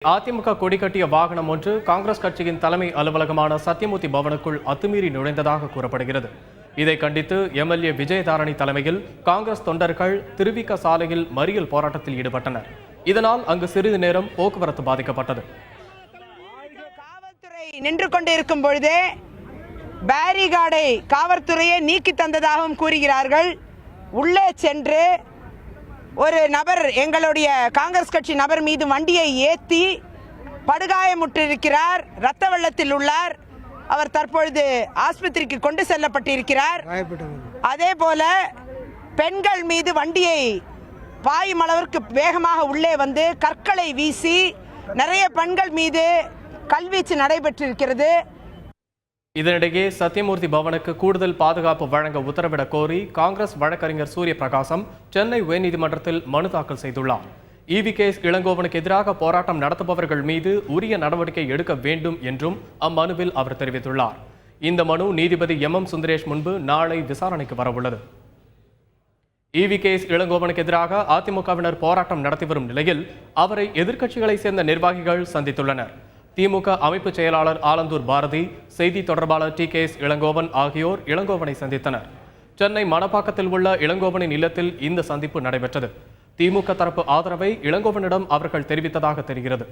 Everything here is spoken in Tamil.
அதிமுக கொடி கட்டிய வாகனம் ஒன்று காங்கிரஸ் கட்சியின் தலைமை அலுவலகமான சத்தியமூர்த்தி பவனுக்குள் அத்துமீறி நுழைந்ததாக கூறப்படுகிறது. இதை கண்டித்து எம்எல்ஏ விஜயதாரணி தலைமையில் காங்கிரஸ் தொண்டர்கள் திருவிக சாலையில் மறியல் போராட்டத்தில் ஈடுபட்டனர். இதனால் அங்கு சிறிது நேரம் போக்குவரத்து பாதிக்கப்பட்டது. காவல்துறை நின்று கொண்டிருக்கும் பொழுதே பேரிகார்டை காவல்துறையை நீக்கி தந்ததாகவும் கூறுகிறார்கள். உள்ளே சென்று ஒரு நபர், எங்களுடைய காங்கிரஸ் கட்சி நபர் மீது வண்டியை ஏற்றி படுகாயமுற்றிருக்கிறார். இரத்த வெள்ளத்தில் உள்ளார். அவர் தற்பொழுது ஆஸ்பத்திரிக்கு கொண்டு செல்லப்பட்டிருக்கிறார். அதே போல பெண்கள் மீது வண்டியை பாயும் அளவிற்கு வேகமாக உள்ளே வந்து கற்களை வீசி நிறைய பெண்கள் மீது கல்வீச்சு நடைபெற்றிருக்கிறது. இதனிடையே சத்தியமூர்த்தி பவனுக்கு கூடுதல் பாதுகாப்பு வழங்க உத்தரவிட கோரி காங்கிரஸ் வழக்கறிஞர் சூரிய பிரகாசம் சென்னை உயர்நீதிமன்றத்தில் மனு தாக்கல் செய்துள்ளார். EVK இளங்கோவனுக்கு எதிராக போராட்டம் நடத்துபவர்கள் மீது உரிய நடவடிக்கை எடுக்க வேண்டும் என்றும் அம்மனுவில் அவர் தெரிவித்துள்ளார். இந்த மனு நீதிபதி MM சுந்தரேஷ் முன்பு நாளை விசாரணைக்கு வரவுள்ளது. EVK இளங்கோவனுக்கு எதிராக அதிமுகவினர் போராட்டம் நடத்தி வரும் நிலையில் அவரை எதிர்க்கட்சிகளை சேர்ந்த நிர்வாகிகள் சந்தித்துள்ளனர். திமுக அமைப்பு செயலாளர் ஆலந்தூர் பாரதி, செய்தி தொடர்பாளர் TKS இளங்கோவன் ஆகியோர் இளங்கோவனை சந்தித்தனர். சென்னை மணப்பாக்கத்தில் உள்ள இளங்கோவனின் இல்லத்தில் இந்த சந்திப்பு நடைபெற்றது. திமுக தரப்பு ஆதரவை இளங்கோவனிடம் அவர்கள் தெரிவித்ததாக தெரிகிறது.